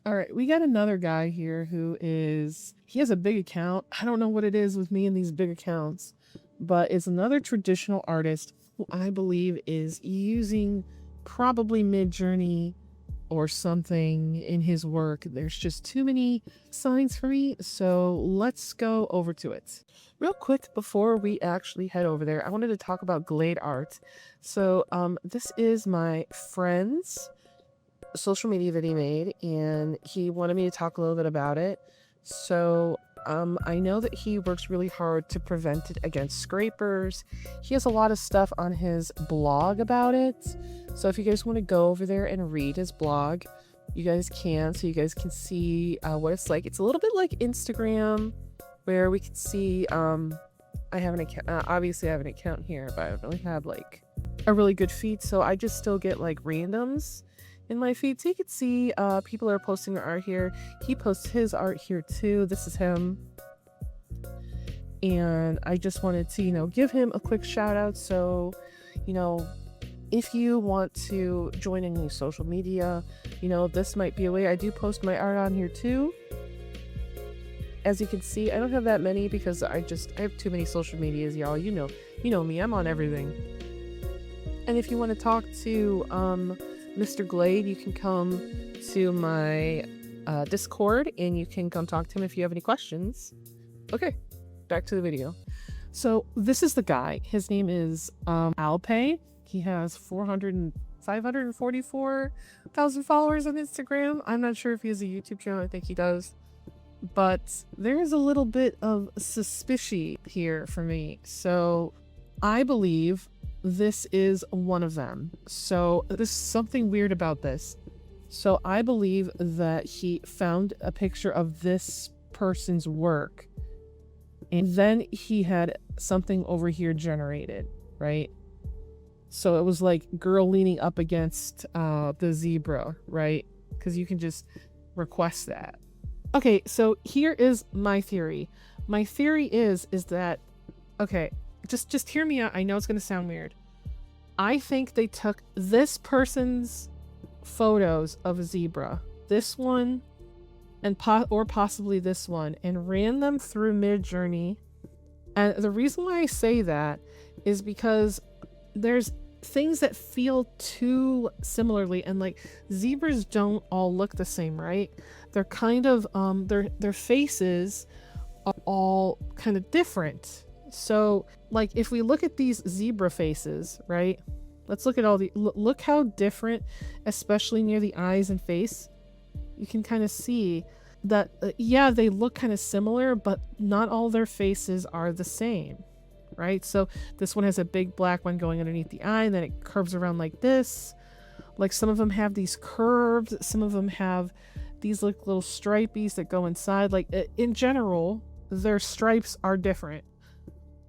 All right, we got another guy here he has a big account. I don't know what it is with me and these big accounts, but it's another traditional artist who I believe is using probably Midjourney or something in his work. There's just too many signs for me, so let's go over to it. Real quick, before we actually head over there, I wanted to talk about Glade Art. So, this is my friend's social media that he made, and he wanted me to talk a little bit about it. So I know that he works really hard to prevent it against scrapers. He has a lot of stuff on his blog about it. So if you guys want to go over there and read his blog, you guys can, so you guys can see what it's like. It's a little bit like Instagram, where we can see I have an account. Obviously I have an account here, but I don't really have like a really good feed, so I just still get like randoms in my feed, so you can see people are posting their art here. He posts his art here too. This is him, and I just wanted to give him a quick shout out. So if you want to join any social media, this might be a way. I do post my art on here too. As you can see, I don't have that many because I have too many social medias, y'all. You know me, I'm on everything. And if you want to talk to Mr. Glade, you can come to my Discord and you can come talk to him if you have any questions. Okay, back to the video. So this is the guy. His name is Alpay. He has 544,000 followers on Instagram. I'm not sure if he has a YouTube channel. I think he does. But there's a little bit of suspicion here for me. So I believe this is one of them. So there's something weird about this. So I believe that he found a picture of this person's work, and then he had something over here generated, right? So it was like girl leaning up against the zebra, right? Because you can just request that. Okay, so here is my theory. My theory is that, okay, just hear me out. I know it's going to sound weird. I think they took this person's photos of a zebra, this one, and or possibly this one, and ran them through Midjourney. And the reason why I say that is because there's things that feel too similarly, and like zebras don't all look the same, right? They're kind of their faces are all kind of different. So like if we look at these zebra faces, right? Let's look at all the look how different, especially near the eyes and face. You can kind of see that yeah, they look kind of similar, but not all their faces are the same, right? So this one has a big black one going underneath the eye, and then it curves around like this. Like some of them have these curves, some of them have these like little stripies that go inside. Like in general, their stripes are different,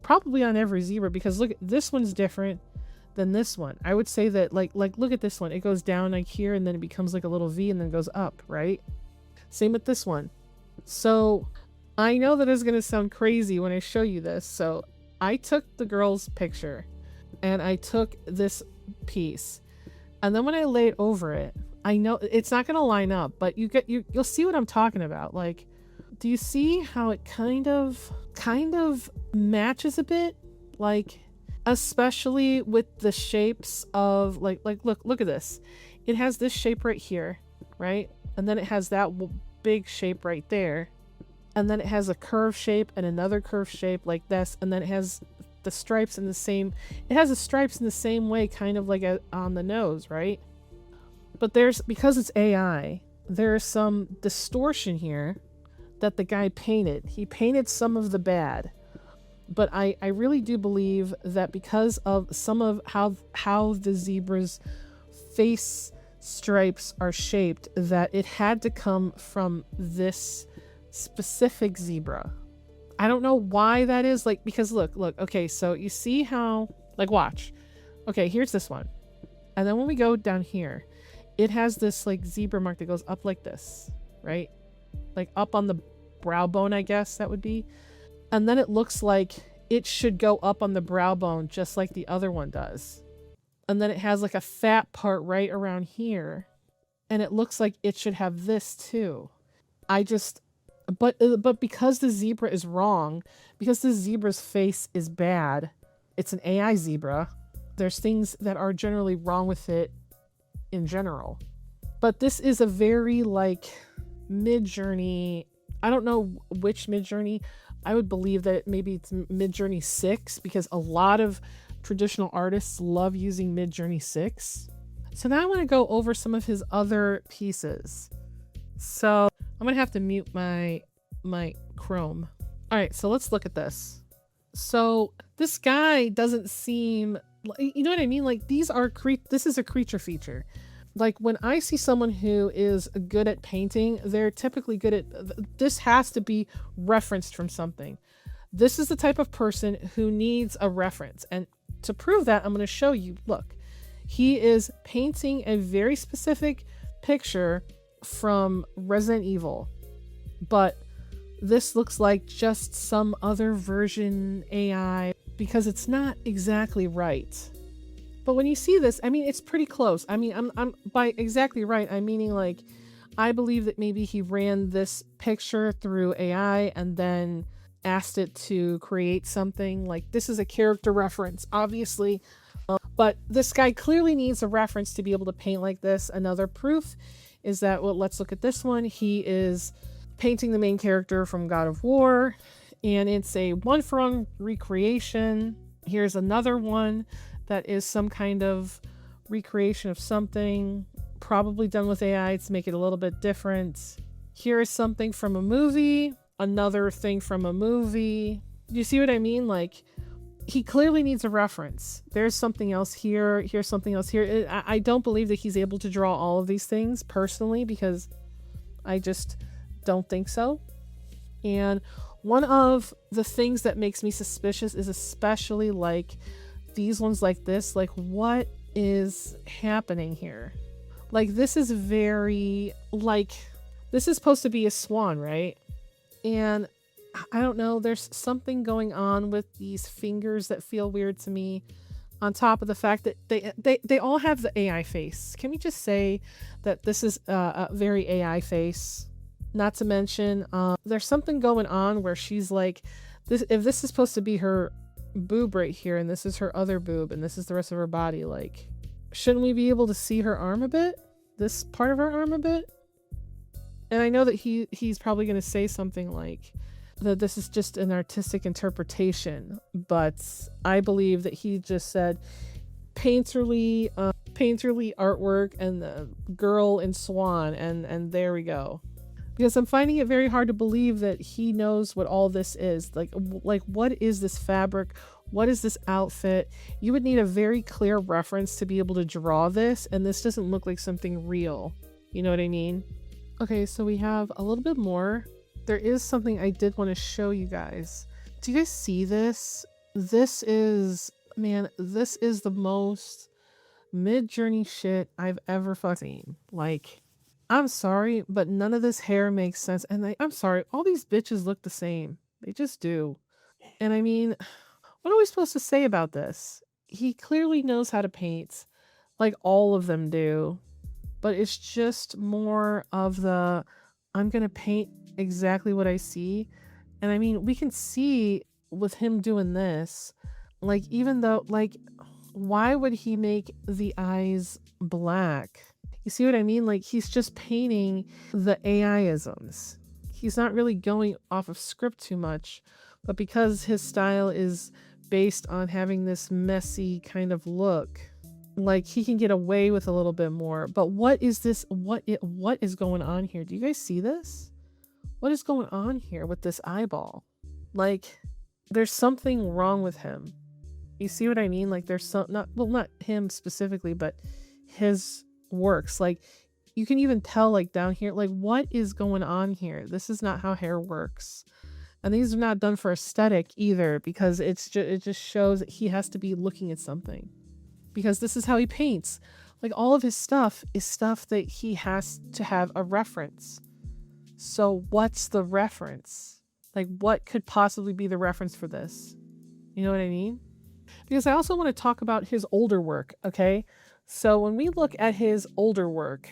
probably on every zebra, because look, this one's different than this one. I would say that like look at this one, it goes down like here, and then it becomes like a little V, and then goes up, right? Same with this one. So I know that is going to sound crazy when I show you this. So I took the girl's picture and I took this piece, and then when I laid over it, I know it's not going to line up, but you'll see what I'm talking about. Like, do you see how it kind of matches a bit? Like, especially with the shapes of like look at this. It has this shape right here, right? And then it has that big shape right there. And then it has a curve shape and another curve shape like this, and then it has the stripes in the same way, kind of like on the nose, right? But because it's AI, there's some distortion here that the guy painted. He painted some of the bad. But I really do believe that because of some of how the zebra's face stripes are shaped, that it had to come from this specific zebra. I don't know why that is, like, because look, okay, so you see how, like, watch. Okay, here's this one. And then when we go down here, it has this like zebra mark that goes up like this, right? Like up on the brow bone, I guess that would be. And then it looks like it should go up on the brow bone just like the other one does. And then it has like a fat part right around here. and it looks like it should have this too. But because the zebra is wrong, because the zebra's face is bad, it's an AI zebra, there's things that are generally wrong with it in general. But this is a very like Midjourney, I don't know which Midjourney. I would believe that maybe it's Midjourney 6, because a lot of traditional artists love using Midjourney 6. So now I want to go over some of his other pieces. So I'm going to have to mute my Chrome. All right, so let's look at this. So this guy doesn't seem, you know what I mean? Like this is a creature feature. Like when I see someone who is good at painting, they're typically good at, this has to be referenced from something. This is the type of person who needs a reference. And to prove that, I'm going to show you, look, he is painting a very specific picture from Resident Evil, but this looks like just some other version AI because it's not exactly right. But when you see this, I mean, it's pretty close. I mean, I'm by exactly right, I'm meaning like, I believe that maybe he ran this picture through AI and then asked it to create something. Like this is a character reference, obviously. But this guy clearly needs a reference to be able to paint like this. Another proof is that, well, let's look at this one. He is painting the main character from God of War, and it's a one-for-one recreation. Here's another one that is some kind of recreation of something, probably done with AI to make it a little bit different. Here is something from a movie, another thing from a movie. You see what I mean? Like, he clearly needs a reference. There's something else here, here's something else here. I don't believe that he's able to draw all of these things personally, because I just don't think so. And one of the things that makes me suspicious is especially like these ones like this. Like, what is happening here? Like, this is very, like, this is supposed to be a swan, right? And I don't know, there's something going on with these fingers that feel weird to me, on top of the fact that they all have the AI face. Can we just say that this is a very AI face? Not to mention, there's something going on where she's like, this, if this is supposed to be her boob right here, and this is her other boob, and this is the rest of her body, like, shouldn't we be able to see her arm a bit? This part of her arm a bit? And I know that he's probably going to say something like that this is just an artistic interpretation, but I believe that he just said painterly artwork and the girl in swan, and there we go. Because I'm finding it very hard to believe that he knows what all this is. Like what is this fabric? What is this outfit? You would need a very clear reference to be able to draw this, and this doesn't look like something real. You know what I mean? Okay, so we have a little bit more. There is something I did want to show you guys. Do you guys see this? This is, man, this is the most Midjourney shit I've ever fucking seen. Like, I'm sorry, but none of this hair makes sense. And I'm sorry, all these bitches look the same. They just do. And I mean, what are we supposed to say about this? He clearly knows how to paint, like all of them do. But it's just more of the, I'm going to paint exactly what I see. And I mean, we can see with him doing this, like, even though, like, why would he make the eyes black? You see what I mean? Like, he's just painting the AI-isms. He's not really going off of script too much, but because his style is based on having this messy kind of look, like, he can get away with a little bit more. But what is this? What is going on here? Do you guys see this? What is going on here with this eyeball? Like, there's something wrong with him. You see what I mean? Like, there's some, not him specifically, but his works. Like, you can even tell, like, down here, like, what is going on here? This is not how hair works. And these are not done for aesthetic either, because it just shows that he has to be looking at something. Because this is how he paints. Like, all of his stuff is stuff that he has to have a reference. So what's the reference? Like, what could possibly be the reference for this? You know what I mean? Because I also want to talk about his older work, okay? So when we look at his older work,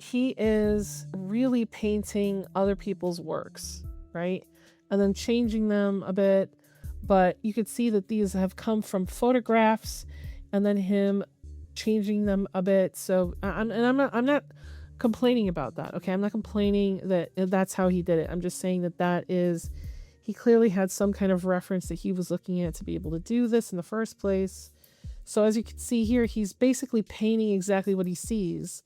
he is really painting other people's works, right? And then changing them a bit. But you could see that these have come from photographs and then him changing them a bit. So I'm not complaining about that. Okay. I'm not complaining that that's how he did it. I'm just saying that he clearly had some kind of reference that he was looking at to be able to do this in the first place. So as you can see here, he's basically painting exactly what he sees.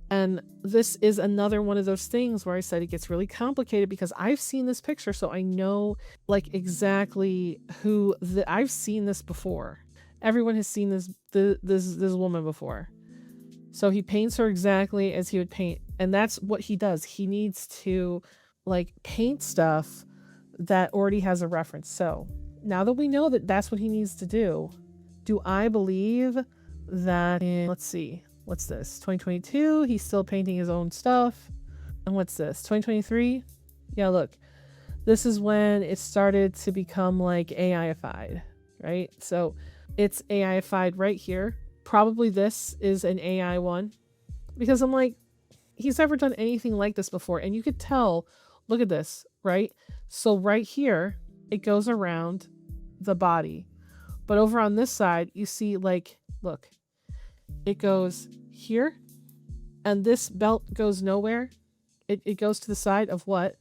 And this is another one of those things where I said it gets really complicated because I've seen this picture, so I know like exactly I've seen this before. Everyone has seen this woman before. So he paints her exactly as he would paint, and that's what he does. He needs to like paint stuff that already has a reference. So now that we know that that's what he needs to do I believe that let's see, what's this, 2022, he's still painting his own stuff. And what's this, 2023? Yeah, look, this is when it started to become like AI-ified, right? So it's AI-ified right here. Probably this is an AI one, because I'm like, he's never done anything like this before. And you could tell, look at this, right? So right here, it goes around the body. But over on this side, you see like, look, it goes here, and this belt goes nowhere. It goes to the side of what?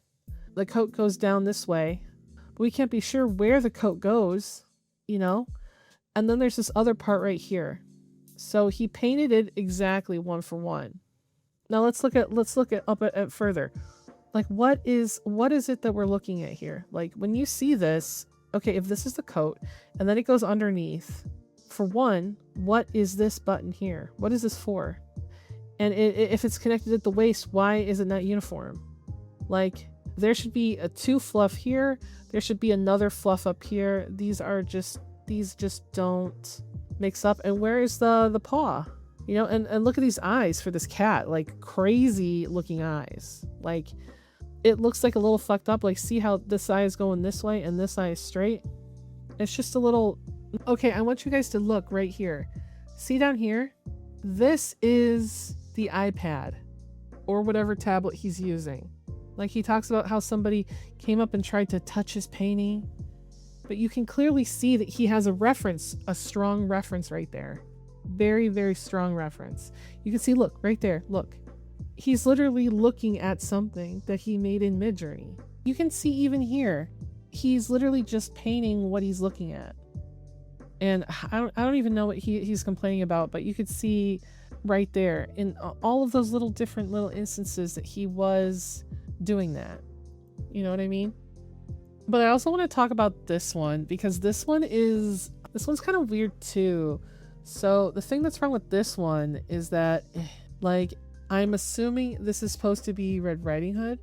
The coat goes down this way. But we can't be sure where the coat goes, you know? And then there's this other part right here. So he painted it exactly one for one. Now let's look at further. Like what is it that we're looking at here? Like when you see this, okay, if this is the coat and then it goes underneath, for one, what is this button here? What is this for? And if it's connected at the waist, why is it not uniform? Like there should be a 2 fluff here. There should be another fluff up here. These just don't mix up. And where is the paw? You know, and look at these eyes for this cat, like crazy looking eyes. Like it looks like a little fucked up. Like see how this eye is going this way and this eye is straight? It's just a little... Okay, I want you guys to look right here. See down here? This is the iPad or whatever tablet he's using. Like he talks about how somebody came up and tried to touch his painting, but you can clearly see that he has a strong reference right there. Very, very strong reference. You can see, look, right there, look. He's literally looking at something that he made in Midjourney. You can see even here, he's literally just painting what he's looking at. And I don't even know what he's complaining about, but you could see right there in all of those different little instances that he was doing that. You know what I mean? But I also want to talk about this one because this one's kind of weird too. So the thing that's wrong with this one is that, like, I'm assuming this is supposed to be Red Riding Hood,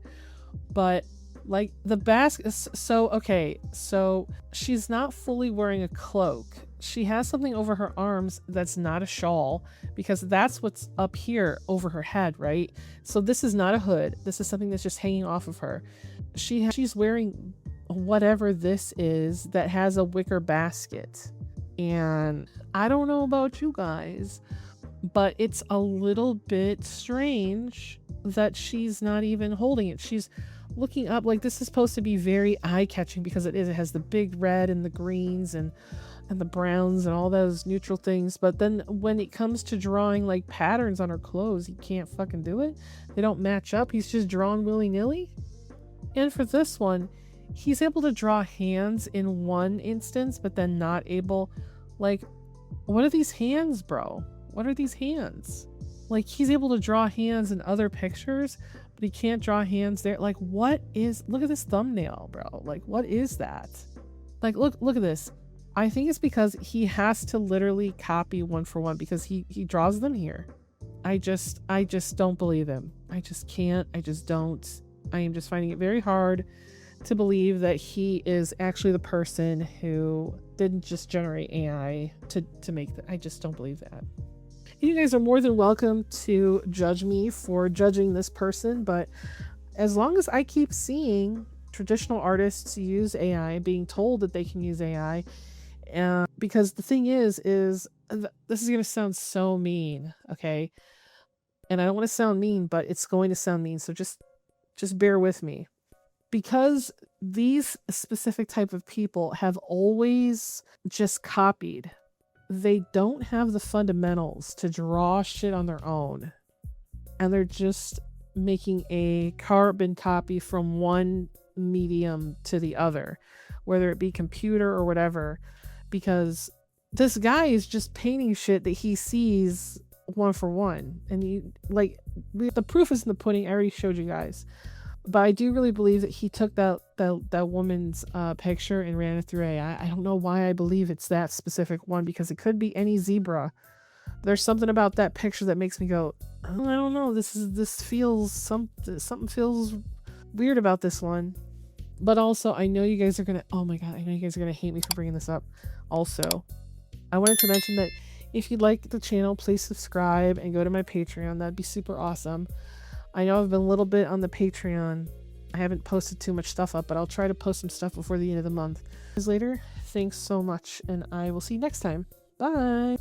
but like the basket. So she's not fully wearing a cloak. She has something over her arms that's not a shawl, because that's what's up here over her head, right? So this is not a hood. This is something that's just hanging off of her. She's wearing whatever this is that has a wicker basket. And I don't know about you guys, but it's a little bit strange that she's not even holding it. She's looking up. Like, this is supposed to be very eye-catching because it has the big red and the greens and the browns and all those neutral things. But then when it comes to drawing like patterns on her clothes, he can't fucking do it. They don't match up. He's just drawing willy-nilly. And for this one, he's able to draw hands in one instance, but then not able. Like, what are these hands, bro? What are these hands? Like, he's able to draw hands in other pictures, but he can't draw hands there. Like, look at this thumbnail, bro. Like, what is that? Like, look at this. I think it's because he has to literally copy one for one, because he draws them here. I just don't believe him. I just can't. I just don't. I am just finding it very hard to believe that he is actually the person who didn't just generate AI to make that. I just don't believe that. You guys are more than welcome to judge me for judging this person, but as long as I keep seeing traditional artists use AI, being told that they can use AI, because the thing is this is going to sound so mean, okay? and I don't want to sound mean, but it's going to sound mean, so just bear with me. Because these specific type of people have always just copied, they don't have the fundamentals to draw shit on their own. And they're just making a carbon copy from one medium to the other, whether it be computer or whatever, because this guy is just painting shit that he sees one for one. And you like, the proof is in the pudding. I already showed you guys. But I do really believe that he took that woman's picture and ran it through AI. I don't know why I believe it's that specific one, because it could be any zebra. There's something about that picture that makes me go, oh, I don't know. This feels something feels weird about this one. But also, I know you guys are gonna. Oh my god, I know you guys are gonna hate me for bringing this up. Also, I wanted to mention that if you'd like the channel, please subscribe and go to my Patreon. That'd be super awesome. I know I've been a little bit on the Patreon. I haven't posted too much stuff up, but I'll try to post some stuff before the end of the month. Later, thanks so much, and I will see you next time. Bye!